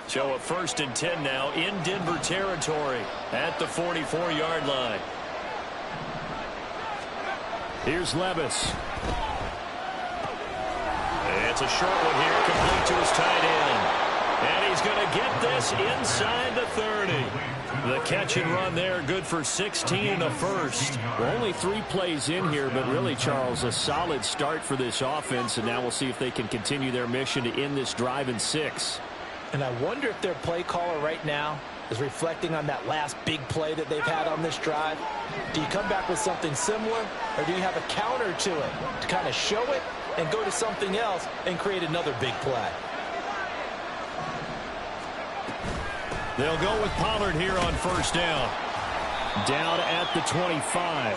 So a 1st and 10 now in Denver territory at the 44-yard line. Here's Levis. It's a short one here, complete to his tight end. And he's going to get this inside the 30. The catch and run there, good for 16 and a first. Well, only 3 plays in here, but really, Charles, a solid start for this offense. And now we'll see if they can continue their mission to end this drive in 6. And I wonder if their play caller right now is reflecting on that last big play that they've had on this drive. Do you come back with something similar, or do you have a counter to it to kind of show it and go to something else and create another big play? They'll go with Pollard here on 1st down. Down at the 25.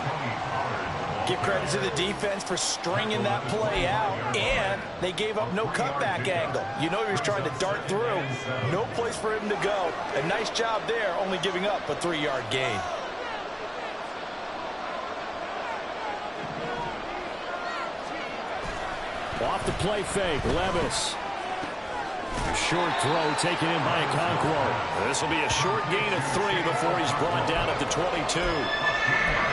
Give credit to the defense for stringing that play out, and they gave up no cutback angle. You know he was trying to dart through. No place for him to go. A nice job there, only giving up a 3-yard gain. Off the play fake, Levis. Short throw taken in by Okonkwo. This will be a short gain of 3 before he's brought down at the 22.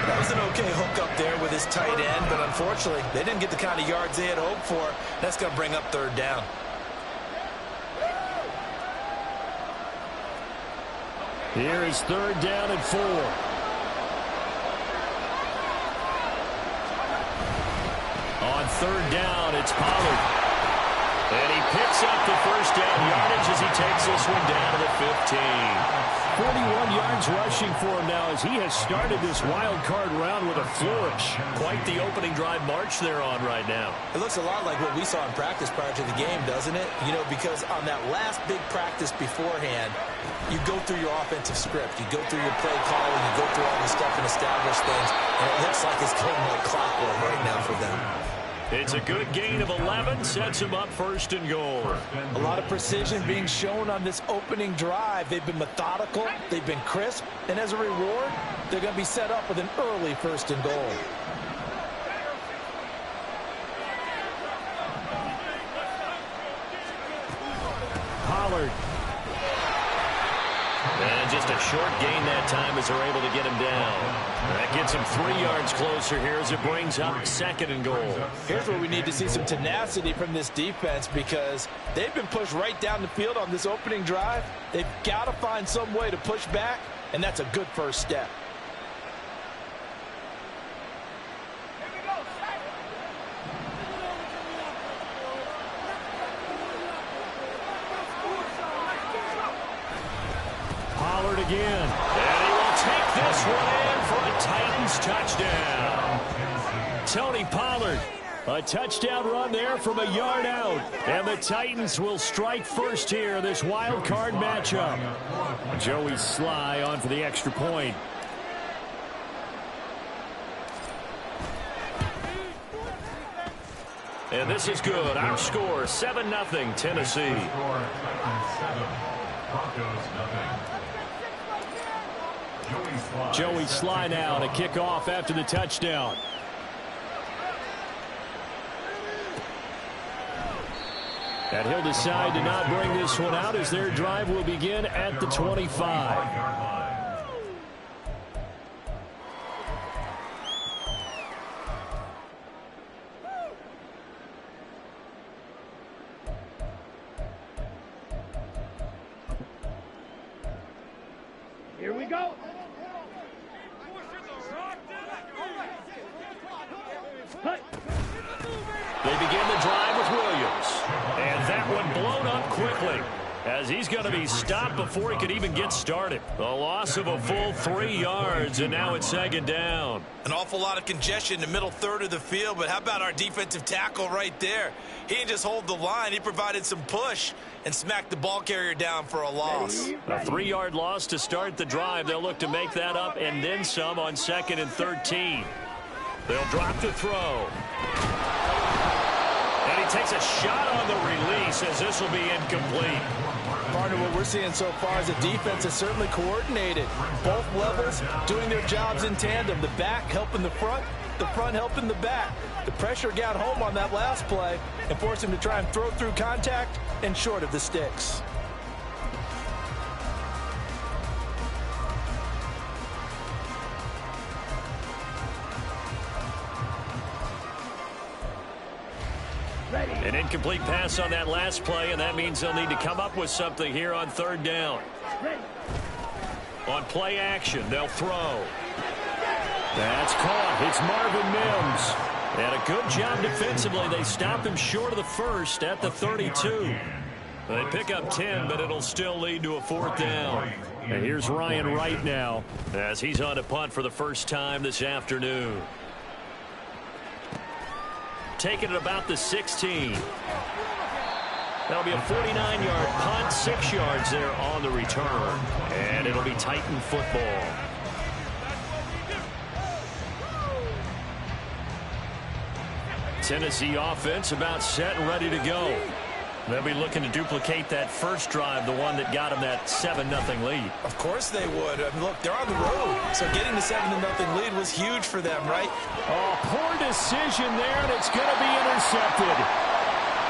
That was an okay hook up there with his tight end, but unfortunately, they didn't get the kind of yards they had hoped for. That's going to bring up 3rd down. Here is 3rd down and 4. On 3rd down, it's Pollard. And he picks up the 1st down yardage as he takes this one down to the 15. 41 yards rushing for him now as he has started this wild card round with a flourish. Quite the opening drive march they're on right now. It looks a lot like what we saw in practice prior to the game, doesn't it? You know, because on that last big practice beforehand, you go through your offensive script. You go through your play calling. You go through all this stuff and establish things. And it looks like it's going like clockwork right now for them. It's a good gain of 11, sets him up 1st and goal. A lot of precision being shown on this opening drive. They've been methodical, they've been crisp, and as a reward, they're going to be set up with an early 1st and goal. Pollard. And just a short gain that time as they're able to get him down. That gets him 3 yards closer here as it brings up 2nd and goal. Here's where we need to see some tenacity from this defense because they've been pushed right down the field on this opening drive. They've got to find some way to push back, and that's a good 1st step. Pollard again. And he will take this one in for a Titans touchdown. Tony Pollard. A touchdown run there from a yard out. And the Titans will strike first here, this wild card matchup. Joey Sly on for the extra point. And this is good. Our score, 7-0 Tennessee. Joey Sly now to kick off after the touchdown. And he'll decide to not bring this one out as their drive will begin at the 25. Here we go. They begin the drive with Williams. And that one blown up quickly as he's going to be stopped before he could even get started. A loss of a full 3 yards, and now it's 2nd down. An awful lot of congestion in the middle third of the field, but how about our defensive tackle right there? He didn't just hold the line. He provided some push and smacked the ball carrier down for a loss. A 3-yard loss to start the drive. They'll look to make that up and then some on 2nd and 13. They'll drop the throw. And he takes a shot on the release as this will be incomplete. Partner, what we're seeing so far is the defense is certainly coordinated. Both levels doing their jobs in tandem. The back helping the front helping the back. The pressure got home on that last play and forced him to try and throw through contact and short of the sticks. An incomplete pass on that last play, and that means they'll need to come up with something here on third down. On play action, they'll throw. That's caught. It's Marvin Mims. And a good job defensively. They stop him short of the first at the 32. They pick up 10, but it'll still lead to a fourth down. And here's Ryan Wright now as he's on a punt for the first time this afternoon. Taking it about the 16. That'll be a 49-yard punt, 6 yards there on the return. And it'll be Titan football. Tennessee offense about set and ready to go. They'll be looking to duplicate that first drive, the one that got them that 7-0 lead. Of course they would. I mean, look, they're on the road, so getting the 7-0 lead was huge for them, right? Oh, poor decision there, and it's going to be intercepted.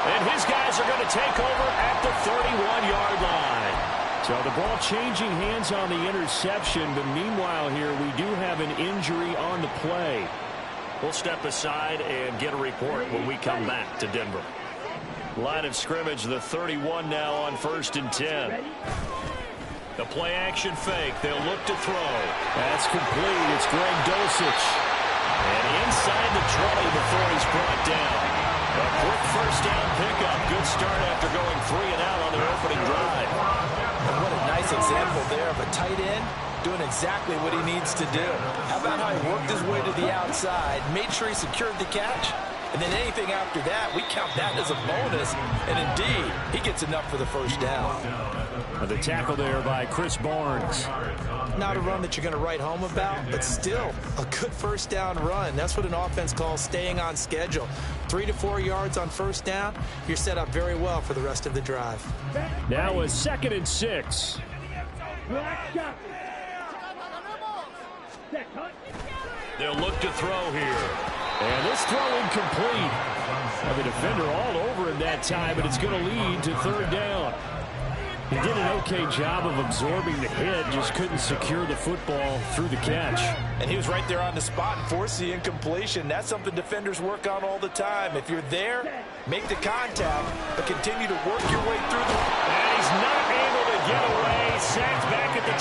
And his guys are going to take over at the 31-yard line. So the ball changing hands on the interception, but meanwhile here we do have an injury on the play. We'll step aside and get a report when we come back to Denver. Line of scrimmage, the 31 now on 1st and 10. The play action fake. They'll look to throw. That's complete. It's Greg Dulcich. And inside the 20 before he's brought down. A quick first down pickup. Good start after going 3 and out on their opening drive. And what a nice example there of a tight end doing exactly what he needs to do. How about how he worked his way to the outside, made sure he secured the catch, and then anything after that, we count that as a bonus. And indeed, he gets enough for the first down. The tackle there by Chris Barnes. Not a run that you're going to write home about, but still a good first down run. That's what an offense calls staying on schedule. 3 to 4 yards on first down. You're set up very well for the rest of the drive. Now a 2nd and 6. They'll look to throw here. And this throw incomplete. The defender all over him that time, but it's going to lead to 3rd down. He did an okay job of absorbing the hit, just couldn't secure the football through the catch. And he was right there on the spot and forced the incompletion. That's something defenders work on all the time. If you're there, make the contact, but continue to work your way through the... And he's not able to get away. Sacked back at the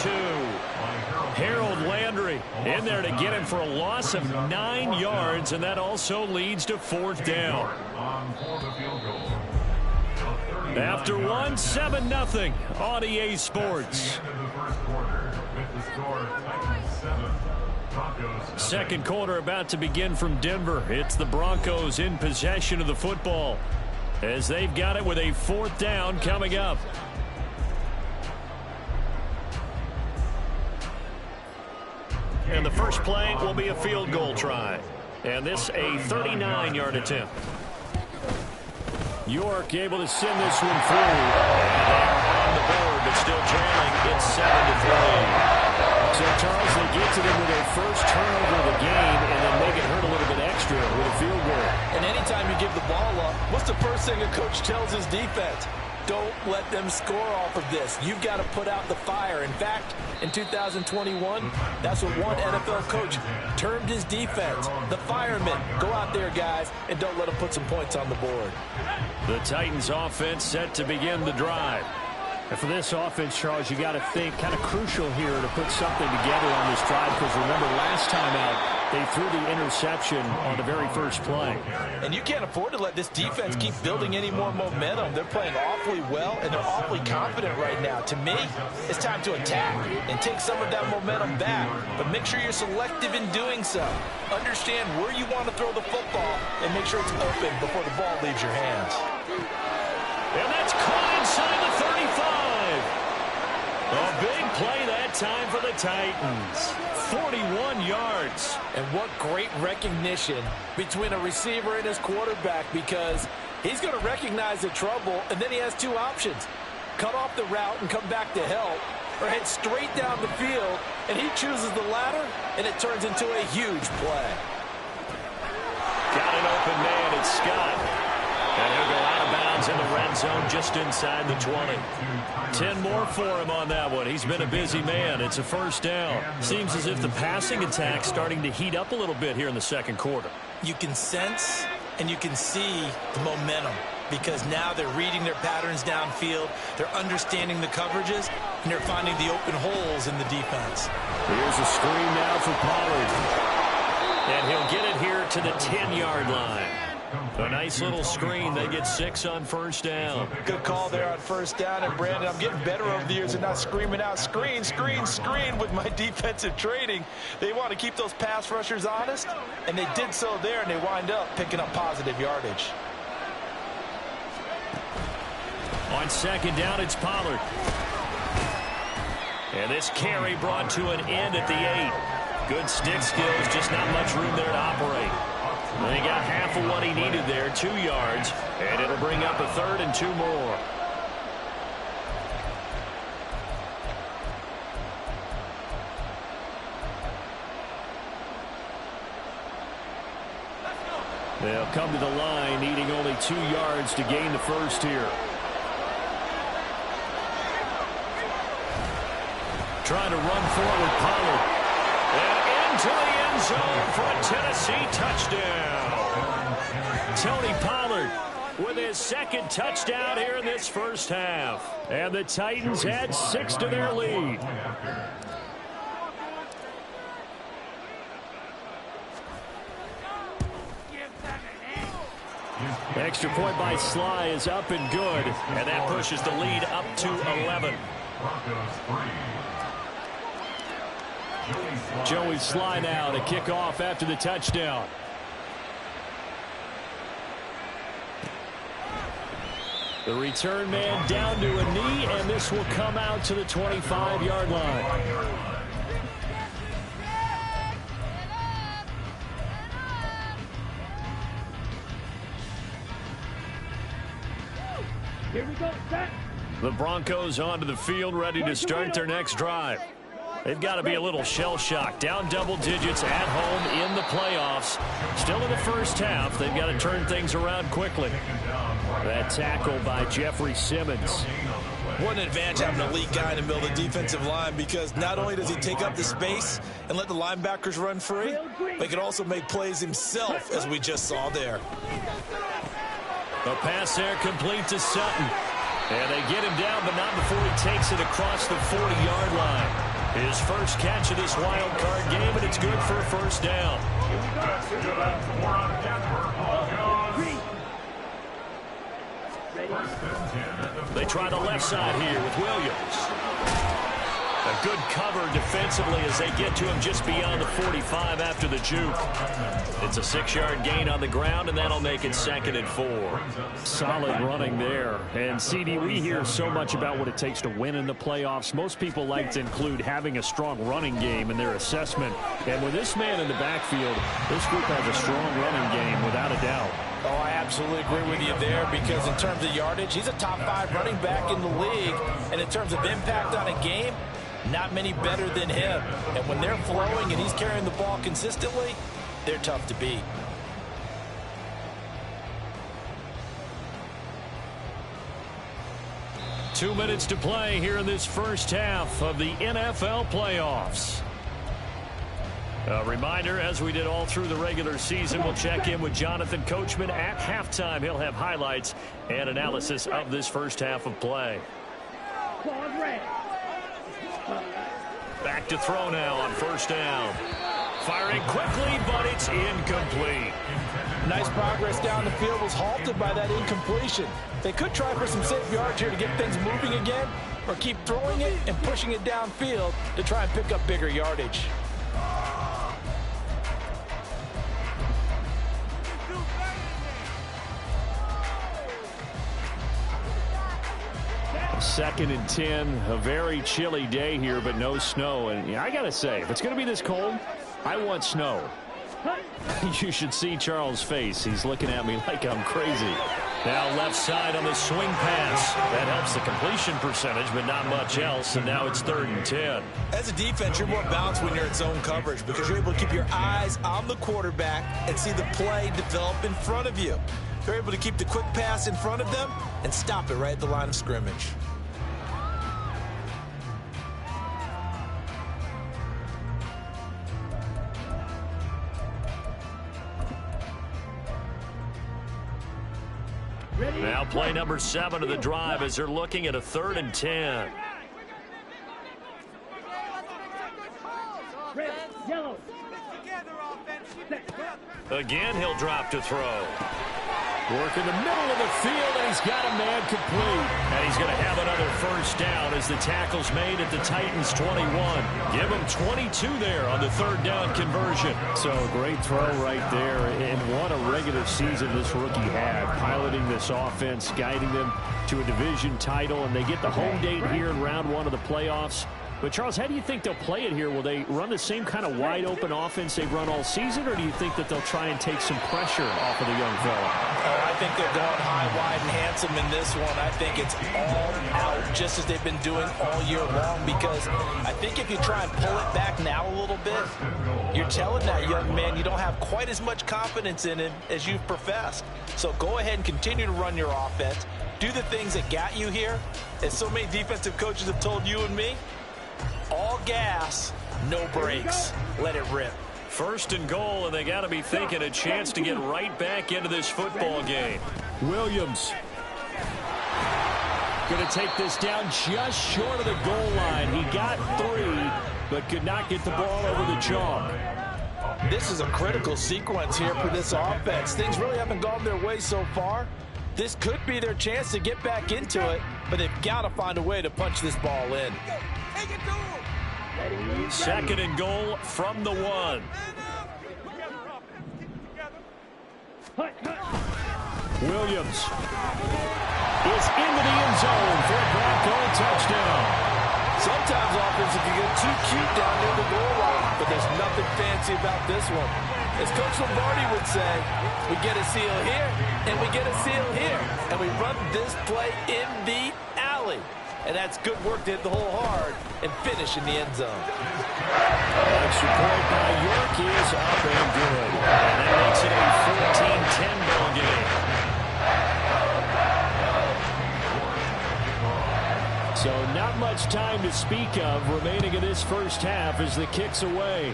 22. Harold Landry in there to get him for a loss of 9 yards, and that also leads to 4th down. After 1, 7-0 on EA Sports. Second quarter about to begin from Denver. It's the Broncos in possession of the football as they've got it with a 4th down coming up. And the first play will be a field goal try. And this a 39-yard attempt. York able to send this one through. And they're on the board, but still trailing. It's 7-3. So, Charles, they get to them with their first turnover of the game and then make it hurt a little bit extra with a field goal. And anytime you give the ball up, what's the first thing a coach tells his defense? Don't let them score off of this. You've got to put out the fire. In fact, in 2021, that's what one NFL coach termed his defense. The firemen. Go out there, guys, and don't let them put some points on the board. The Titans offense set to begin the drive. And for this offense, Charles, you got to think kind of crucial here to put something together on this drive, because remember last time out, they threw the interception on the very first play. And you can't afford to let this defense keep building any more momentum. They're playing awfully well, and they're awfully confident right now. To me, it's time to attack and take some of that momentum back. But make sure you're selective in doing so. Understand where you want to throw the football and make sure it's open before the ball leaves your hands. And that's caught inside the 35. A big play that time for the Titans. 41 yards. And what great recognition between a receiver and his quarterback, because he's going to recognize the trouble, and then he has 2 options. Cut off the route and come back to help, or head straight down the field, and he chooses the latter, and it turns into a huge play. Got an open man, it's Scott. And he'll go out of bounds in the red zone just inside the 20. 10 more for him on that one. He's been a busy man. It's a first down. Seems as if the passing attack's starting to heat up a little bit here in the second quarter. You can sense and you can see the momentum because now they're reading their patterns downfield, they're understanding the coverages, and they're finding the open holes in the defense. Here's a screen now for Pollard. And he'll get it here to the 10-yard line. A nice little screen. They get 6 on first down. Good call there on first down. And, Brandon, I'm getting better over the years and not screaming out, screen, screen, screen with my defensive training. They want to keep those pass rushers honest, and they did so there, and they wind up picking up positive yardage. On second down, it's Pollard. And this carry brought to an end at the 8. Good stick skills, just not much room there to operate. And he got half of what he needed there, 2 yards, and it'll bring up a 3rd and 2 more. They'll come to the line, needing only 2 yards to gain the first here. Trying to run forward, Pollard. And into the end zone for a Tennessee touchdown. Tony Pollard with his 2nd touchdown here in this first half. And the Titans add 6 to their lead. Extra point by Sly is up and good. And that pushes the lead up to 11. Joey Sly now to kick off after the touchdown. The return man down to a knee, and this will come out to the 25-yard line. Here we go, set. The Broncos onto the field, ready to start their next drive. They've got to be a little shell-shocked. Down double digits at home in the playoffs. Still in the first half. They've got to turn things around quickly. That tackle by Jeffrey Simmons. What an advantage having a lead guy in the middle of the defensive line, because not only does he take up the space and let the linebackers run free, but he can also make plays himself, as we just saw there. The pass there complete to Sutton. And they get him down, but not before he takes it across the 40-yard line. His first catch of this wild card game, and it's good for a first down. They try the left side here with Williams. A good cover defensively as they get to him just beyond the 45 after the juke. It's a 6-yard gain on the ground, and that'll make it 2nd and 4. Solid running there. And, CD, we hear so much about what it takes to win in the playoffs. Most people like to include having a strong running game in their assessment. And with this man in the backfield, this group has a strong running game without a doubt. Oh, I absolutely agree with you there, because in terms of yardage, he's a top 5 running back in the league. And in terms of impact on a game, not many better than him. And when they're flowing and he's carrying the ball consistently, they're tough to beat. Two minutes to play here in this first half of the NFL playoffs. A reminder, as we did all through the regular season, we'll check in with Jonathan Coachman at halftime. He'll have highlights and analysis of this first half of play. Back to throw now on first down. Firing quickly, but it's incomplete. Nice progress down the field, was halted by that incompletion. They could try for some safe yards here to get things moving again, or keep throwing it and pushing it downfield to try and pick up bigger yardage. Second and 10, a very chilly day here, but no snow. And I got to say, if it's going to be this cold, I want snow. You should see Charles' face. He's looking at me like I'm crazy. Now left side on the swing pass. That helps the completion percentage, but not much else. And now it's 3rd and 10. As a defense, you're more balanced when you're in zone coverage, because you're able to keep your eyes on the quarterback and see the play develop in front of you. You're able to keep the quick pass in front of them and stop it right at the line of scrimmage. Now play number 7 of the drive as they're looking at a 3rd and 10. Red, yellow. Again, he'll drop to throw. Work in the middle of the field, and he's got a man complete. And he's going to have another first down as the tackle's made at the Titans' 21. Give him 22 there on the 3rd down conversion. So a great throw right there. And what a regular season this rookie had, piloting this offense, guiding them to a division title, and they get the home date here in round 1 of the playoffs. But, Charles, how do you think they'll play it here? Will they run the same kind of wide-open offense they've run all season, or do you think that they'll try and take some pressure off of the young fella? I think they're going high, wide, and handsome in this one. I think it's all out, just as they've been doing all year long, because I think if you try and pull it back now a little bit, you're telling that young man you don't have quite as much confidence in him as you've professed. So go ahead and continue to run your offense. Do the things that got you here. As so many defensive coaches have told you and me, all gas, no brakes. Let it rip. 1st and goal, and they got to be thinking a chance to get right back into this football game. Williams going to take this down just short of the goal line. He got 3, but could not get the ball over the chalk. This is a critical sequence here for this offense. Things really haven't gone their way so far. This could be their chance to get back into it, but they've got to find a way to punch this ball in. 2nd and goal from the 1. Williams is into the end zone for a Bronco touchdown. Sometimes offenses can get too cute down near the goal line, but there's nothing fancy about this one. As Coach Lombardi would say, we get a seal here, and we get a seal here, and we run this play in the alley. And that's good work to hit the hole hard and finish in the end zone. Extra point by York is up and good. And that makes it a 14-10 ball game. So not much time to speak of remaining in this first half as the kick's away.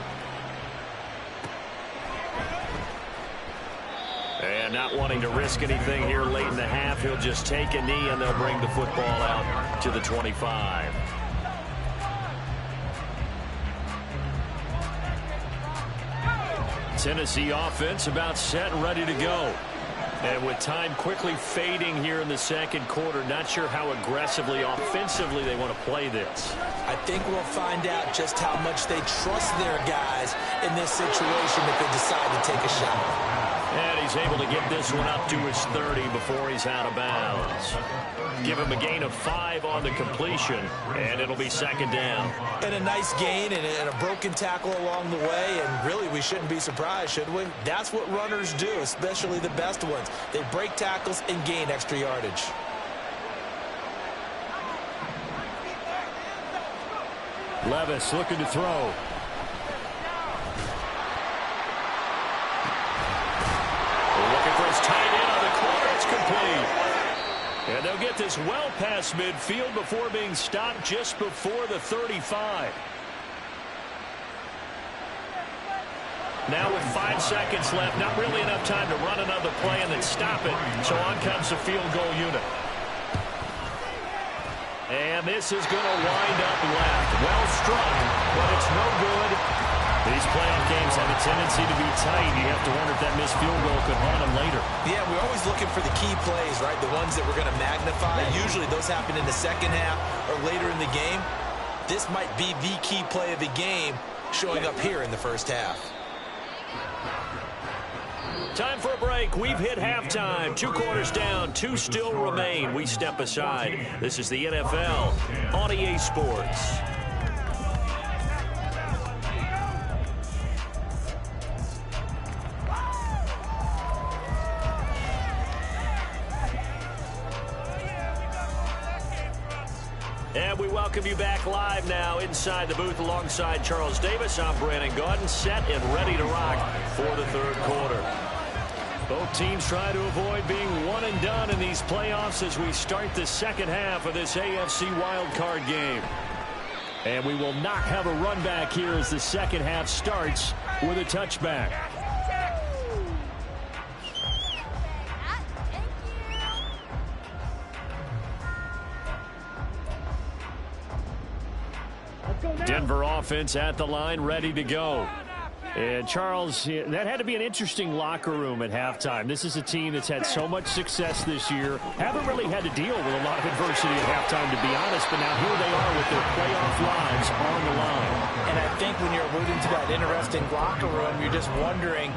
And not wanting to risk anything here late in the half, he'll just take a knee and they'll bring the football out to the 25. Tennessee offense about set and ready to go. And with time quickly fading here in the 2nd quarter, not sure how aggressively, offensively they want to play this. I think we'll find out just how much they trust their guys in this situation if they decide to take a shot. And he's able to get this one up to his 30 before he's out of bounds. Give him a gain of 5 on the completion, and it'll be 2nd down. And a nice gain and a broken tackle along the way, and really we shouldn't be surprised, should we? That's what runners do, especially the best ones. They break tackles and gain extra yardage. Levis looking to throw. Looking for his tight end on the corner. It's complete. And they'll get this well past midfield before being stopped just before the 35. Now with 5 seconds left, not really enough time to run another play and then stop it. So on comes the field goal unit. And this is going to wind up left. Well struck, but it's no good. These playoff games have a tendency to be tight. You have to wonder if that missed field goal could haunt them later. Yeah, we're always looking for the key plays, right? The ones that we're going to magnify. Usually those happen in the 2nd half or later in the game. This might be the key play of the game showing up here in the 1st half. Time for a break. We've hit halftime. 2 quarters down. 2 still remain. We step aside. This is the NFL on EA Sports. And we welcome you back live now inside the booth alongside Charles Davis. I'm Brandon Gaudin, set and ready to rock for the 3rd quarter. Both teams try to avoid being one and done in these playoffs as we start the 2nd half of this AFC Wildcard game. And we will not have a run back here as the 2nd half starts with a touchback. Denver offense at the line, ready to go. And Charles, that had to be an interesting locker room at halftime. This is a team that's had so much success this year. Haven't really had to deal with a lot of adversity at halftime, to be honest. But now here they are with their playoff lives on the line. And I think when you're alluding to that interesting locker room, you're just wondering,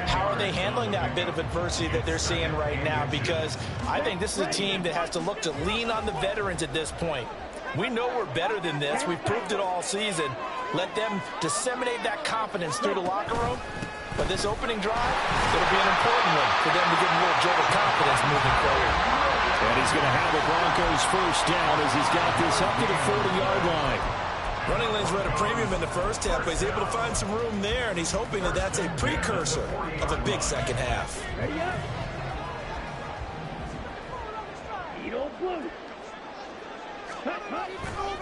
how are they handling that bit of adversity that they're seeing right now? Because I think this is a team that has to look to lean on the veterans at this point. We know we're better than this. We've proved it all season. Let them disseminate that confidence through the locker room. But this opening drive, it'll be an important one for them to get a little jolt of confidence moving forward. And he's going to have the Broncos first down as he's got this up to the 40-yard line. Running lanes were at a premium in the first half, but he's able to find some room there, and he's hoping that that's a precursor of a big second half.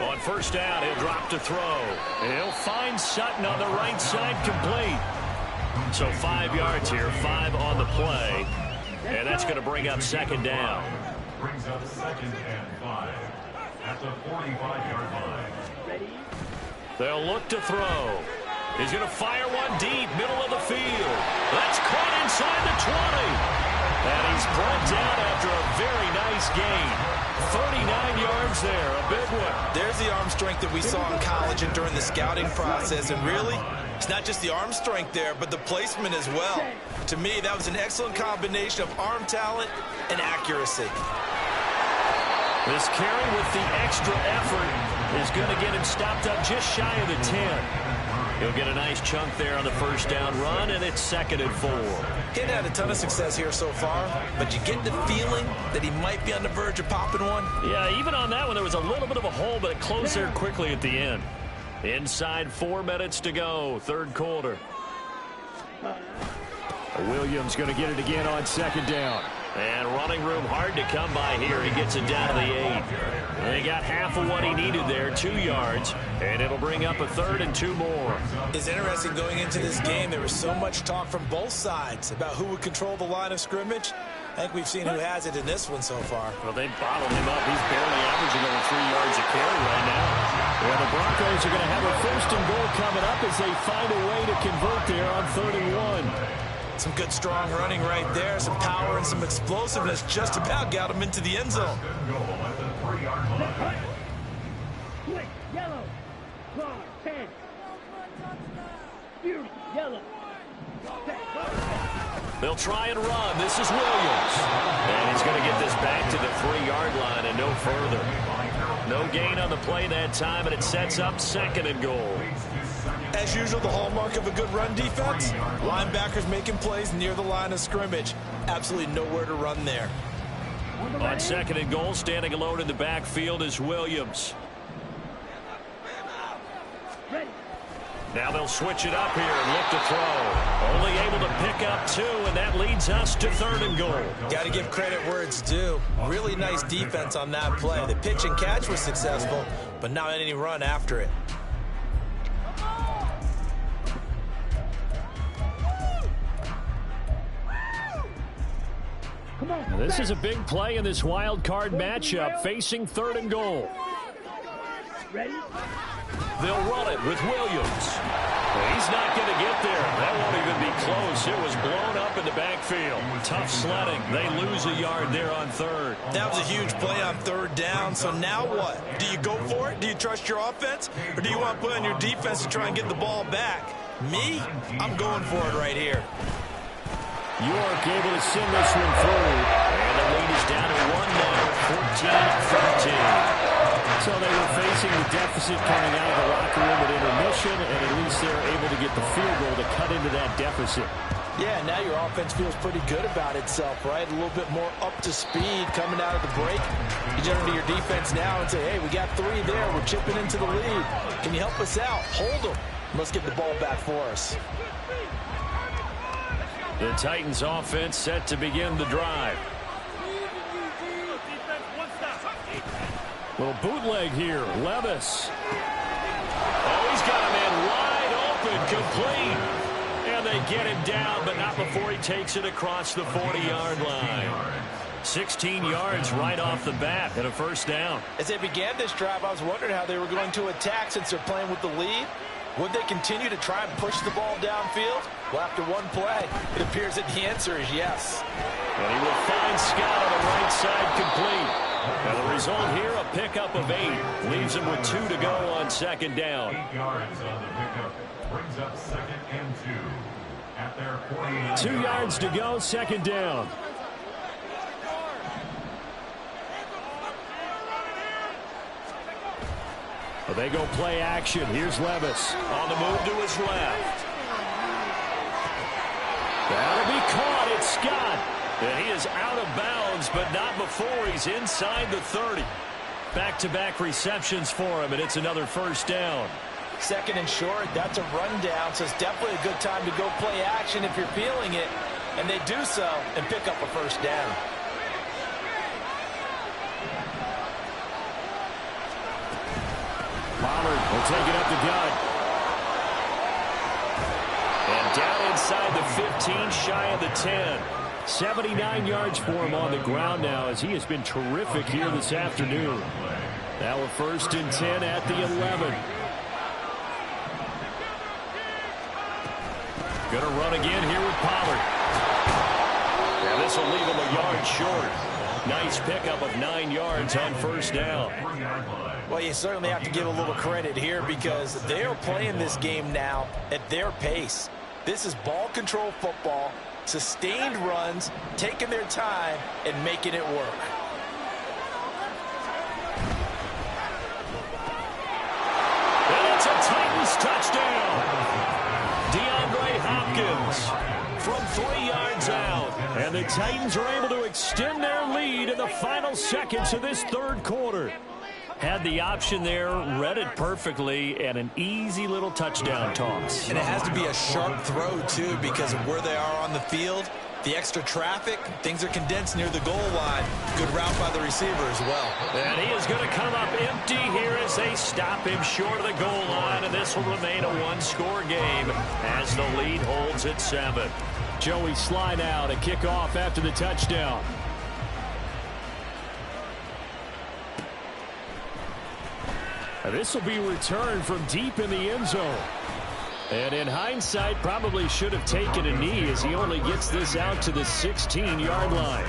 On first down, he'll drop to throw. He'll find Sutton on the right side, complete. So 5 yards here, 5 on the play. And that's going to bring up second down. Brings up 2nd and 5 at the 45-yard line. They'll look to throw. He's going to fire one deep, middle of the field. That's caught inside the 20. And he's brought down after a very nice gain. 39 yards there, a big one. There's the arm strength that we saw in college and during the scouting process. And really, it's not just the arm strength there, but the placement as well. To me, that was an excellent combination of arm talent and accuracy. This carry with the extra effort is going to get him stopped up just shy of the 10. He'll get a nice chunk there on the first down run, and it's 2nd and 4. He hadn't had a ton of success here so far, but you get the feeling that he might be on the verge of popping one. Yeah, even on that one, there was a little bit of a hole, but it closed there quickly at the end. Inside 4 minutes to go, third quarter. Williams going to get it again on second down. And running room hard to come by here. He gets it down to the 8. They got half of what he needed there, 2 yards. And it'll bring up a 3rd and 2 more. It's interesting going into this game. There was so much talk from both sides about who would control the line of scrimmage. I think we've seen who has it in this one so far. Well, they bottled him up. He's barely averaging over 3 yards a carry right now. Well, the Broncos are going to have a 1st and goal coming up as they find a way to convert there on 3rd and 1. Some good, strong running right there. Some power and some explosiveness just about got him into the end zone. Yellow. 10. Yellow. They'll try and run. This is Williams. And he's going to get this back to the 3-yard line and no further. No gain on the play that time, and it sets up 2nd and goal. As usual, the hallmark of a good run defense, linebackers making plays near the line of scrimmage. Absolutely nowhere to run there. On 2nd and goal, standing alone in the backfield is Williams. Now they'll switch it up here and look to throw. Only able to pick up 2, and that leads us to 3rd and goal. Got to give credit where it's due. Really nice defense on that play. The pitch and catch was successful, but not any run after it. This is a big play in this wild card matchup, facing 3rd and goal. Ready? They'll run it with Williams. He's not going to get there. That won't even be close. It was blown up in the backfield. Tough sledding. They lose a yard there on 3rd. That was a huge play on 3rd down. So now what? Do you go for it? Do you trust your offense? Or do you want to put on your defense to try and get the ball back? Me? I'm going for it right here. York able to send this one through. And the lead is down to 1 now, 14-13. So they were facing the deficit coming out of the locker room at intermission, and at least they're able to get the field goal to cut into that deficit. Yeah, now your offense feels pretty good about itself, right? A little bit more up to speed coming out of the break. You turn to your defense now and say, hey, we got 3 there. We're chipping into the lead. Can you help us out? Hold them. Let's get the ball back for us. The Titans offense set to begin the drive. Little bootleg here. Levis. Oh, he's got a man wide open, complete. And they get him down, but not before he takes it across the 40-yard line. 16 yards right off the bat and a first down. As they began this drive, I was wondering how they were going to attack since they're playing with the lead. Would they continue to try and push the ball downfield? Well, after one play, it appears that the answer is yes. And he will find Scott on the right side complete. And the result here, a pickup of 8. Leaves him with 2 to go on second down. 8 yards on the pickup. Brings up 2nd and 2. At their 49. 2 yards to go, second down. Well, they go play action. Here's Levis on the move to his left. That'll be caught. It's Scott. And he is out of bounds, but not before he's inside the 30. Back-to-back receptions for him, and it's another first down. 2nd and short, that's a rundown, so it's definitely a good time to go play action if you're feeling it. And they do so and pick up a first down. Pollard will take it up the gut. And down inside the 15, shy of the 10. 79 yards for him on the ground now as he has been terrific here this afternoon. Now a 1st and 10 at the 11. Going to run again here with Pollard. And this will leave him a yard short. Nice pickup of 9 yards on first down. Well, you certainly have to give a little credit here because they are playing this game now at their pace. This is ball control football, sustained runs, taking their time, and making it work. And it's a Titans touchdown. DeAndre Hopkins from 3 yards out. And the Titans are able to extend their lead in the final seconds of this third quarter. Had the option there, read it perfectly, and an easy little touchdown toss. And it has to be a sharp throw, too, because of where they are on the field. The extra traffic, things are condensed near the goal line. Good route by the receiver as well. And he is going to come up empty here as they stop him short of the goal line, and this will remain a one-score game as the lead holds at 7. Joey Sly now to kick off after the touchdown. This will be returned from deep in the end zone. And in hindsight, probably should have taken a knee as he only gets this out to the 16-yard line.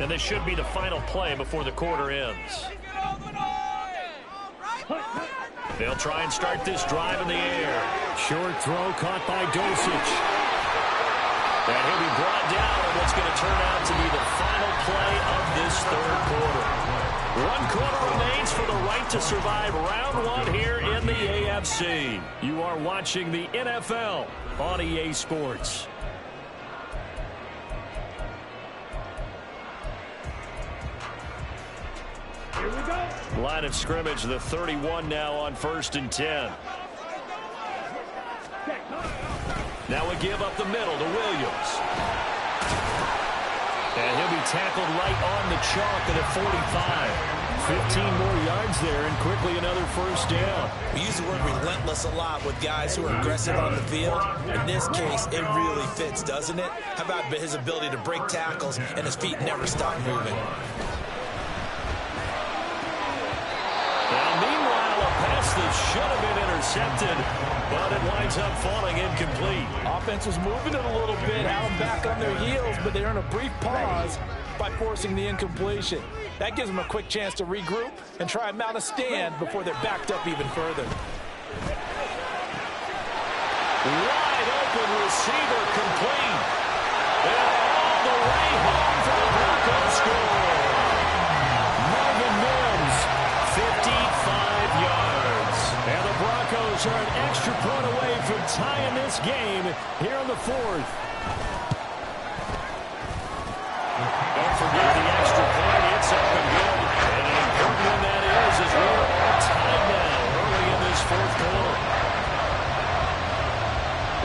And this should be the final play before the quarter ends. They'll try and start this drive in the air. Short throw caught by Dosich. And he'll be brought down in what's going to turn out to be the final play of this third quarter. 1 quarter remains for the right to survive round 1 here in the AFC. You are watching the NFL on EA Sports. Here we go. Line of scrimmage, the 31 now on 1st and 10. Now we give up the middle to Williams. And he'll be tackled right on the chalk at a 45. 15 more yards there and quickly another first down. We use the word relentless a lot with guys who are aggressive on the field. In this case, it really fits, doesn't it? How about his ability to break tackles and his feet never stop moving? Now, meanwhile, a pass that should have been intercepted, but it winds up falling incomplete. Offense was moving it a little bit, had them back on their heels, but they earn a brief pause by forcing the incompletion. That gives them a quick chance to regroup and try and mount a stand before they're backed up even further. Wide open receiver complete. And all the way home for the Broncos score. Marvin Mims, 55 yards. and the Broncos are an extra point away from tying this game here in the 4th. Don't forget the extra point. It's up and good. And an important one that is as we are all tied now early in this 4th quarter.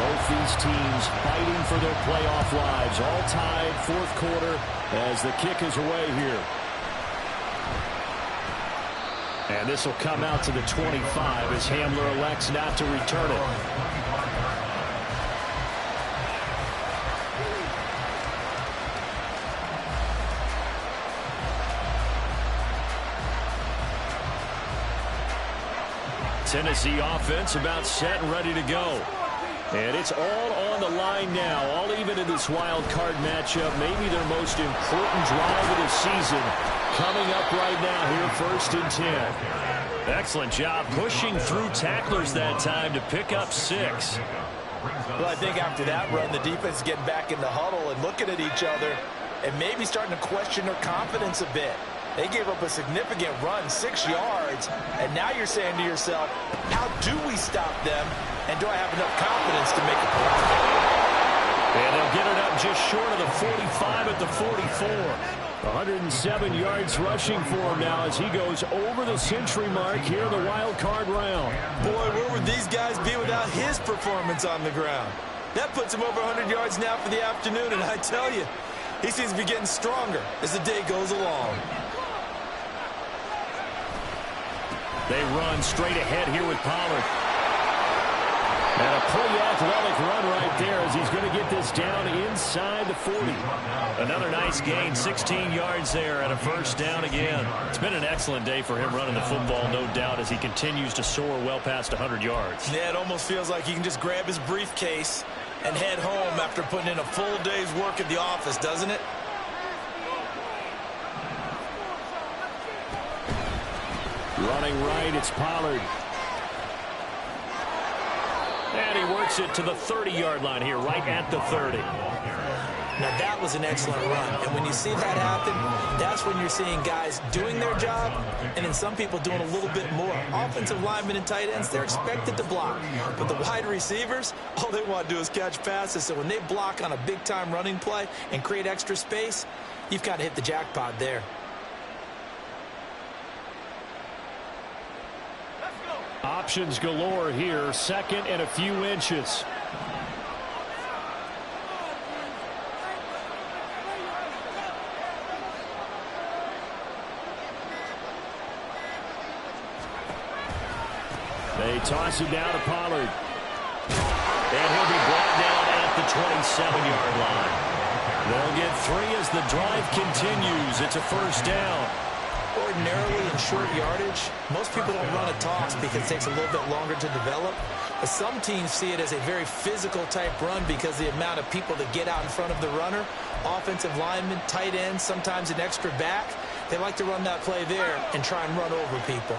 Both these teams fighting for their playoff lives. All tied 4th quarter as the kick is away here. And this will come out to the 25 as Hamler elects not to return it. Tennessee offense about set and ready to go. And it's all on the line now, all even in this wild card matchup. Maybe their most important drive of the season coming up right now here, 1st and 10. Excellent job pushing through tacklers that time to pick up 6. Well, I think after that run, the defense is getting back in the huddle and looking at each other and maybe starting to question their confidence a bit. They gave up a significant run, 6 yards, and now you're saying to yourself, how do we stop them, and do I have enough confidence to make a play? And they'll get it up just short of the 45 at the 44. 107 yards rushing for him now as he goes over the century mark here in the wild card round. Boy, where would these guys be without his performance on the ground? That puts him over 100 yards now for the afternoon, and I tell you, he seems to be getting stronger as the day goes along. They run straight ahead here with Pollard. And a pretty athletic run right there as he's going to get this down inside the 40. Another nice gain, 16 yards there and a 1st down again. It's been an excellent day for him running the football, no doubt, as he continues to soar well past 100 yards. Yeah, it almost feels like he can just grab his briefcase and head home after putting in a full day's work at the office, doesn't it? Running right, it's Pollard. And he works it to the 30-yard line here, right at the 30. Now, that was an excellent run. And when you see that happen, that's when you're seeing guys doing their job and then some people doing a little bit more. Offensive linemen and tight ends, they're expected to block. But the wide receivers, all they want to do is catch passes. So when they block on a big-time running play and create extra space, you've kind of hit the jackpot there. Options galore here, 2nd and a few inches. They toss it down to Pollard. And he'll be brought down at the 27-yard line. They'll get 3 as the drive continues. It's a 1st down. Ordinarily in short yardage, most people don't run a toss because it takes a little bit longer to develop. But some teams see it as a very physical type run because the amount of people that get out in front of the runner, offensive linemen, tight ends, sometimes an extra back, they like to run that play there and try and run over people.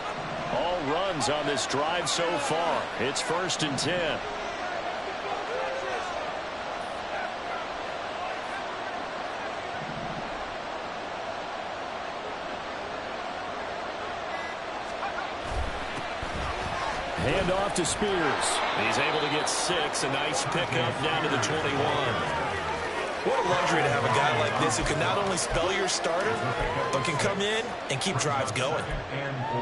All runs on this drive so far. It's 1st and 10. Hand off to Spears. He's able to get 6. A nice pickup down to the 21. What a luxury to have a guy like this who can not only spell your starter, but can come in and keep drives going. And 4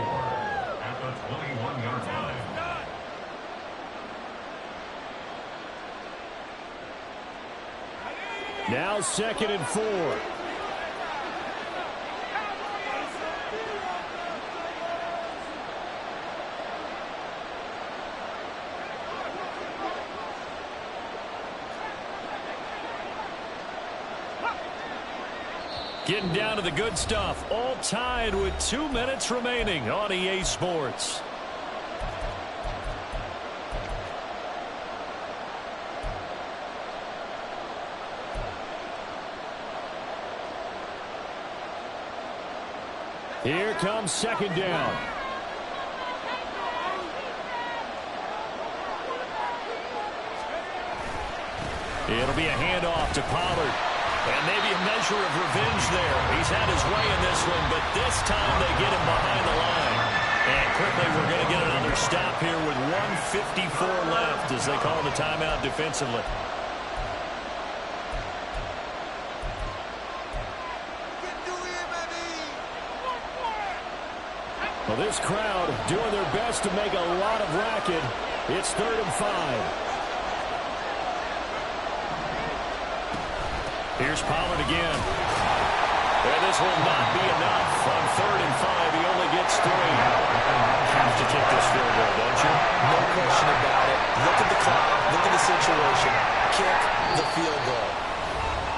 at the 21-yard line. Now 2nd and 4. Getting down to the good stuff. All tied with 2 minutes remaining on EA Sports. Here comes 2nd down. It'll be a handoff to Pollard. And maybe a measure of revenge there. He's had his way in this one, but this time they get him behind the line. And quickly we're going to get another stop here with 1:54 left as they call the timeout defensively. Well, this crowd doing their best to make a lot of racket. It's 3rd and 5. Here's Pollard again. And this will not be enough. On 3rd and 5, he only gets 3. Have to kick this field goal, don't you? No question about it. Look at the clock. Look at the situation. Kick the field goal.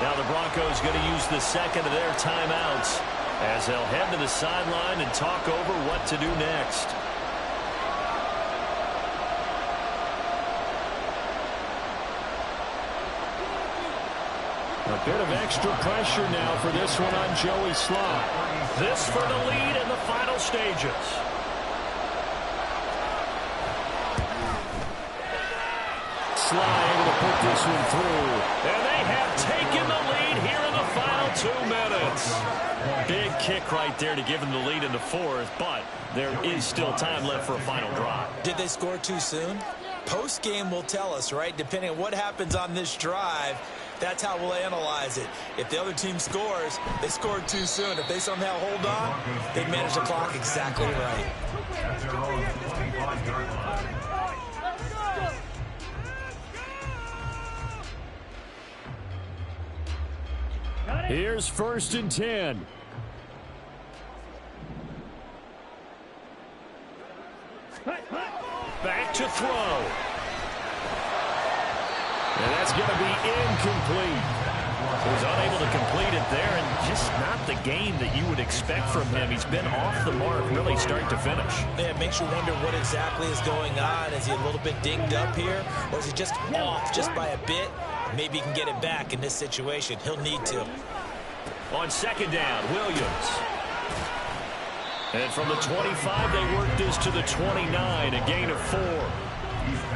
Now the Broncos going to use the 2nd of their timeouts as they'll head to the sideline and talk over what to do next. A bit of extra pressure now for this one on Joey Sly. This for the lead in the final stages. Sly able to put this one through. And they have taken the lead here in the final 2 minutes. Big kick right there to give them the lead in the fourth, but there is still time left for a final drive. Did they score too soon? Post-game will tell us, right? Depending on what happens on this drive, that's how we'll analyze it. If the other team scores, they scored too soon. If they somehow hold on, they manage the clock exactly right. At their own 25-yard line. Here's 1st and 10. Back to throw. And that's going to be incomplete. He was unable to complete it there, and just not the game that you would expect from him. He's been off the mark really start to finish. Yeah, it makes you wonder what exactly is going on. Is he a little bit dinged up here, or is he just off just by a bit? Maybe he can get it back in this situation. He'll need to. On 2nd down, Williams. And from the 25, they work this to the 29, a gain of 4.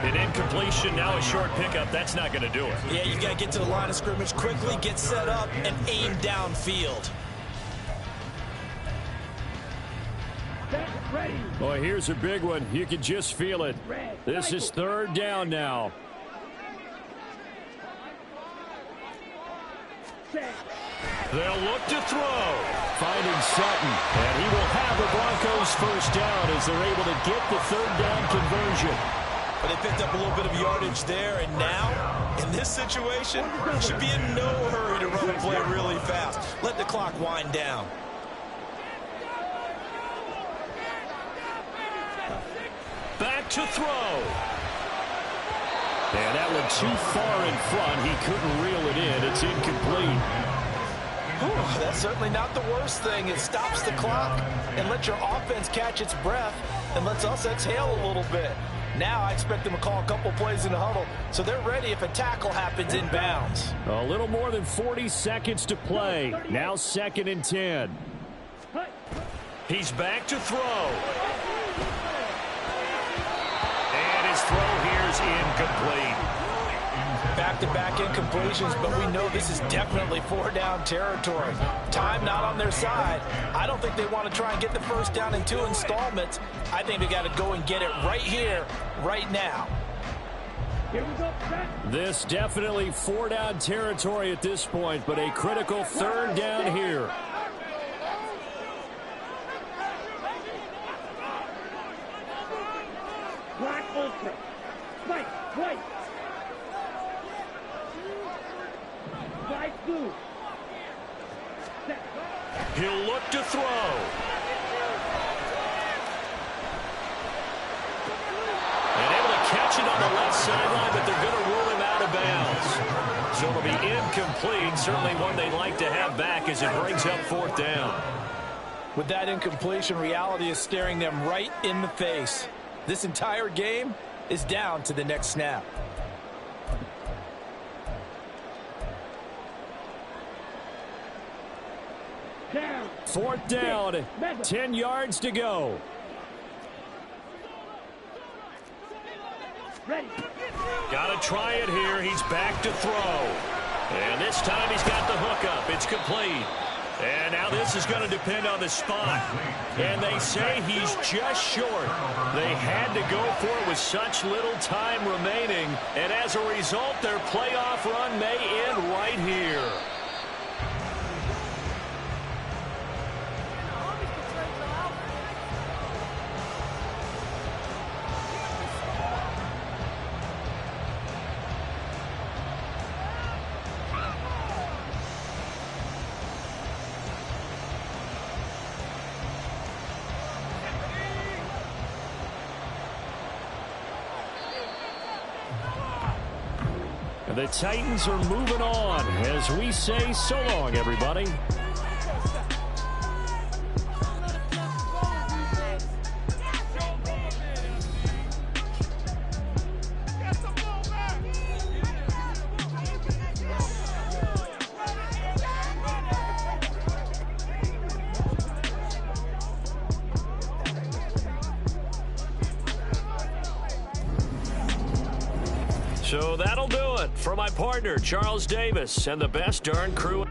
An incompletion, now a short pickup. That's not going to do it. Yeah, you got to get to the line of scrimmage quickly, get set up, and aim downfield. Boy, here's a big one. You can just feel it. This is 3rd down now. They'll look to throw. Finding Sutton. And he will have the Broncos 1st down as they're able to get the 3rd down conversion. But they picked up a little bit of yardage there, and now, in this situation, should be in no hurry to run and play really fast. Let the clock wind down. Back to throw. And that one too far in front. He couldn't reel it in. It's incomplete. Whew, that's certainly not the worst thing. It stops the clock and lets your offense catch its breath and lets us exhale a little bit. Now I expect them to call a couple plays in the huddle so they're ready if a tackle happens in bounds. A little more than 40 seconds to play. Now 2nd and 10. He's back to throw. And his throw here is incomplete. Back-to-back incompletions, but we know this is definitely 4-down territory. Time not on their side. I don't think they want to try and get the 1st down in 2 installments. I think they got to go and get it right here, right now. This definitely 4-down territory at this point, but a critical 3rd down here. Black ultra. White, white. White blue. He'll look to throw. And able to catch it on the left sideline, but they're going to rule him out of bounds. So it'll be incomplete. Certainly one they'd like to have back as it brings up 4th down. With that incompletion, reality is staring them right in the face. This entire game is down to the next snap. Down. 4th down. 10 yards to go. Ready. Got to try it here. He's back to throw. And this time he's got the hookup. It's complete. And now this is going to depend on the spot. And they say he's just short. They had to go for it with such little time remaining. And as a result, their playoff run may end right here. The Titans are moving on as we say so long, everybody. So that'll do it for my partner, Charles Davis, and the best darn crew.